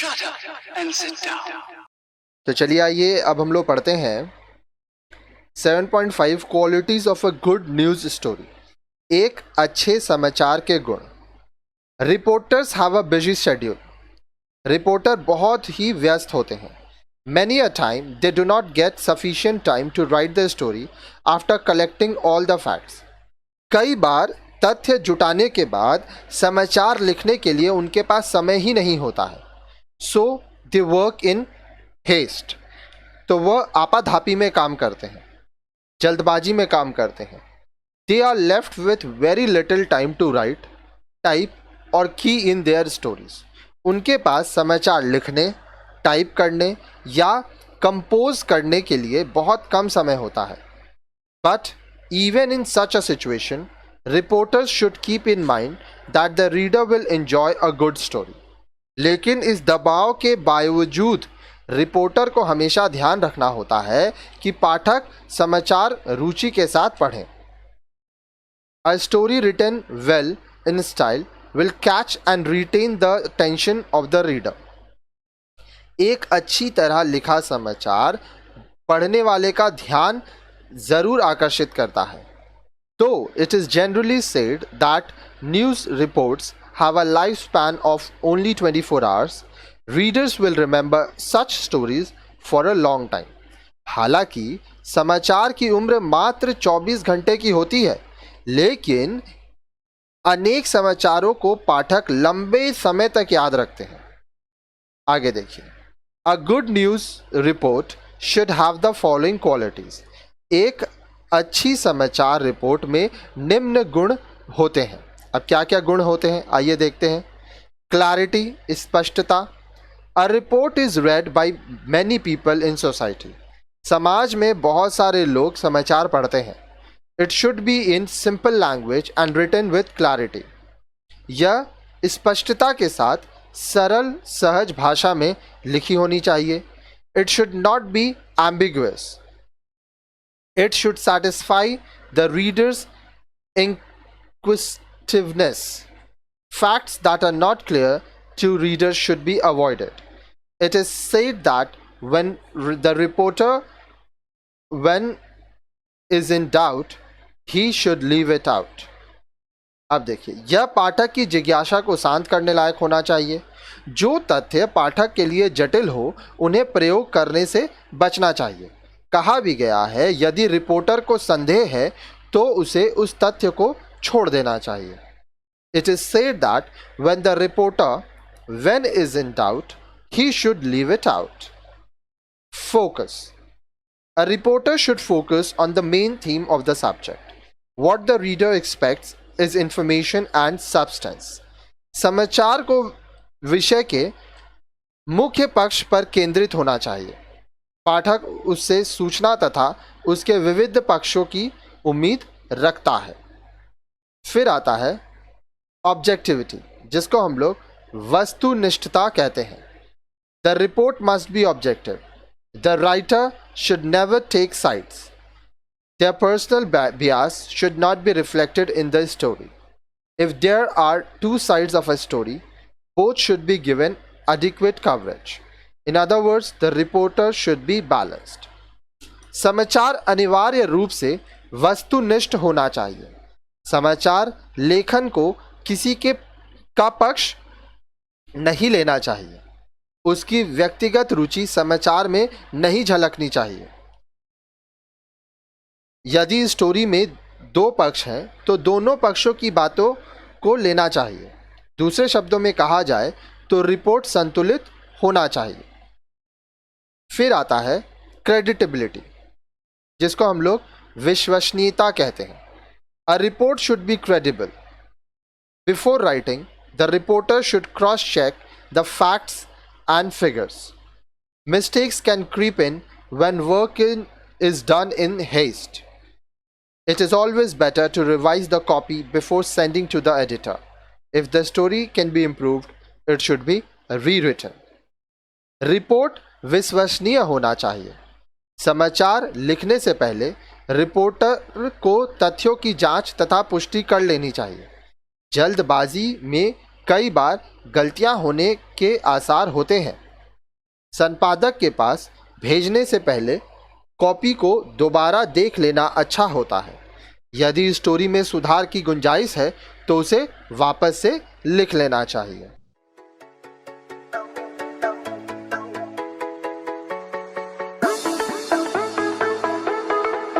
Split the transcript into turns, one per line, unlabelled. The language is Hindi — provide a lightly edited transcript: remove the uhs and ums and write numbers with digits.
Shut up and sit down.
तो चलिए आइए अब हम लोग पढ़ते हैं 7.5 qualities of a good news story. एक अच्छे समाचार के गुण। Reporters have a busy schedule. Reporter बहुत ही व्यस्त होते हैं। Many a time they do not get sufficient time to write the story after collecting all the facts. कई बार तथ्य जुटाने के बाद समाचार लिखने के लिए उनके पास समय ही नहीं होता है। So they work in haste. तो वह आपाधापी में काम करते हैं, जल्दबाजी में काम करते हैं। They are left with very little time to write, type और key in their stories. उनके पास समाचार लिखने, टाइप करने या कंपोज करने के लिए बहुत कम समय होता है। But even in such a situation, reporters should keep in mind that the reader will enjoy a good story. लेकिन इस दबाव के बावजूद रिपोर्टर को हमेशा ध्यान रखना होता है कि पाठक समाचार रुचि के साथ पढ़ें। A story written well in style will catch and retain the attention of the reader. एक अच्छी तरह लिखा समाचार पढ़ने वाले का ध्यान जरूर आकर्षित करता है। तो it is generally said that news reports have a lifespan of only 24 hours. Readers will remember such stories for a long time. हालांकि समाचार की उम्र मात्र 24 घंटे की होती है, लेकिन अनेक समाचारों को पाठक लंबे समय तक याद रखते हैं। आगे देखिए। A good news report should have the following qualities. एक अच्छी समाचार रिपोर्ट में निम्न गुण होते हैं। अब क्या क्या गुण होते हैं आइए देखते हैं। क्लैरिटी, स्पष्टता। A report is red by many people in society. समाज में बहुत सारे लोग समाचार पढ़ते हैं। It should be in simple language and written with clarity. यह स्पष्टता के साथ सरल सहज भाषा में लिखी होनी चाहिए। It should not be ambiguous. It should satisfy the reader's inquisitiveness. Facts that are not clear to readers should be avoided. It is said that when the reporter is in doubt, he should leave it out. अब देखिए, यह पाठक की जिज्ञासा को शांत करने लायक होना चाहिए। जो तथ्य पाठक के लिए जटिल हो उन्हें प्रयोग करने से बचना चाहिए। कहा भी गया है, यदि रिपोर्टर को संदेह है तो उसे उस तथ्य को छोड़ देना चाहिए। It is said that when the reporter is in doubt, he should leave it out. Focus. A reporter should focus on the main theme of the subject. What the reader expects is information and substance. समाचार को विषय के मुख्य पक्ष पर केंद्रित होना चाहिए। पाठक उससे सूचना तथा उसके विविध पक्षों की उम्मीद रखता है। फिर आता है ऑब्जेक्टिविटी, जिसको हम लोग वस्तुनिष्ठता कहते हैं। The report must be objective. The writer should never take sides. Their personal bias should not be reflected in the story. If there are two sides of a story, both should be given adequate coverage. In other words, the reporter should be balanced. समाचार अनिवार्य रूप से वस्तुनिष्ठ होना चाहिए। समाचार लेखन को किसी का पक्ष नहीं लेना चाहिए। उसकी व्यक्तिगत रुचि समाचार में नहीं झलकनी चाहिए। यदि स्टोरी में दो पक्ष हैं तो दोनों पक्षों की बातों को लेना चाहिए। दूसरे शब्दों में कहा जाए तो रिपोर्ट संतुलित होना चाहिए। फिर आता है क्रेडिटेबिलिटी, जिसको हम लोग विश्वसनीयता कहते हैं। A report should be credible. Before writing, the reporter should cross check the facts and figures. Mistakes can creep in when work is done in haste. It is always better to revise the copy before sending to the editor. If the story can be improved, it should be rewritten. Report विश्वसनीय होना चाहिए. समाचार लिखने से पहले रिपोर्टर को तथ्यों की जांच तथा पुष्टि कर लेनी चाहिए. जल्दबाजी में कई बार गलतियां होने के आसार होते हैं। संपादक के पास भेजने से पहले कॉपी को दोबारा देख लेना अच्छा होता है। यदि स्टोरी में सुधार की गुंजाइश है तो उसे वापस से लिख लेना चाहिए।